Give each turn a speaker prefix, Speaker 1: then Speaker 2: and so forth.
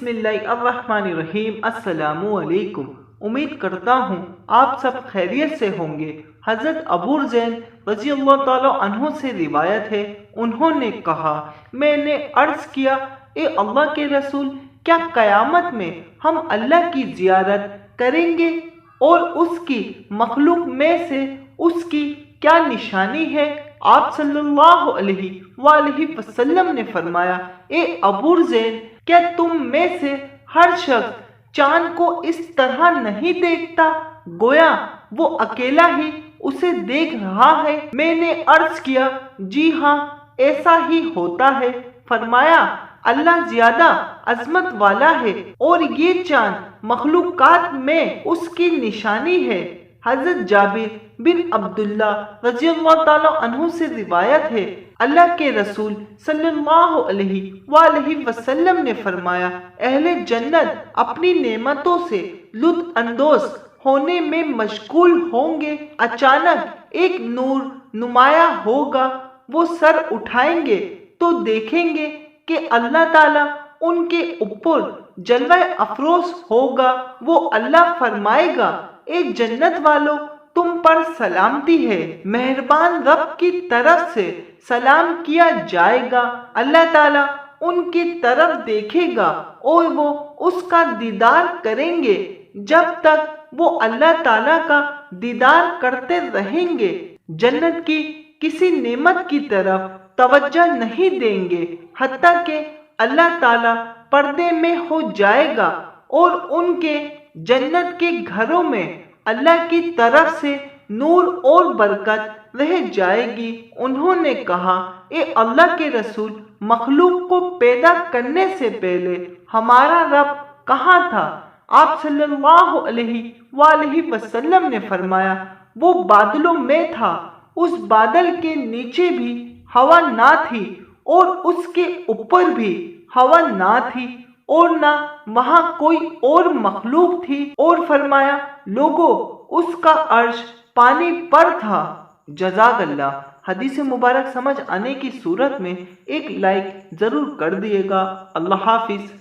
Speaker 1: بسم اللہ الرحمن الرحیم۔ السلام علیکم۔ امید کرتا ہوں آپ سب خیریت سے ہوں گے۔ حضرت ابو زین رضی اللہ تعالیٰ عنہ سے روایت ہے، انہوں نے کہا، میں نے عرض کیا، اے اللہ کے رسول، کیا قیامت میں ہم اللہ کی زیارت کریں گے اور اس کی مخلوق میں سے اس کی کیا نشانی ہے؟ آپ صلی اللہ علیہ وآلہ وسلم نے فرمایا، اے ابو زین، کیا تم میں سے ہر شخص چاند کو اس طرح نہیں دیکھتا گویا وہ اکیلا ہی اسے دیکھ رہا ہے؟ میں نے عرض کیا، جی ہاں، ایسا ہی ہوتا ہے۔ فرمایا، اللہ زیادہ عظمت والا ہے اور یہ چاند مخلوقات میں اس کی نشانی ہے۔ حضرت جابر بن عبداللہ رضی اللہ تعالیٰ عنہ سے روایت ہے، اللہ کے رسول صلی اللہ علیہ وآلہ وسلم نے فرمایا، اہل جنت اپنی نعمتوں سے لطف اندوز ہونے میں مشغول ہوں گے۔ اچانک ایک نور نمایاں ہوگا، وہ سر اٹھائیں گے تو دیکھیں گے کہ اللہ تعالیٰ ان کے اوپر جلوہ افروز ہوگا۔ وہ اللہ فرمائے گا، اے جنت والو، تم پر سلامتی ہے۔ مہربان رب کی طرف سے سلام کیا جائے گا۔ اللہ تعالیٰ ان کی طرف دیکھے گا اور وہ اس کا دیدار کریں گے جب تک وہ اللہ تعالیٰ کا دیدار کرتے رہیں گے۔ جنت کی کسی نعمت کی طرف توجہ نہیں دیں گے حتیٰ کہ اللہ تعالیٰ پردے میں ہو جائے گا اور ان کے جنت کے گھروں میں اللہ کی طرف سے نور اور برکت رہ جائے گی۔ انہوں نے کہا، اے اللہ کے رسول، مخلوق کو پیدا کرنے سے پہلے ہمارا رب کہاں تھا؟ آپ صلی اللہ علیہ وآلہ وسلم نے فرمایا، وہ بادلوں میں تھا، اس بادل کے نیچے بھی ہوا نہ تھی اور اس کے اوپر بھی ہوا نہ تھی اور نہ وہاں کوئی اور مخلوق تھی، اور فرمایا، لوگو، اس کا عرش پانی پر تھا۔ جزاک اللہ۔ حدیث مبارک سمجھ آنے کی صورت میں ایک لائک ضرور کر دیے گا۔ اللہ حافظ۔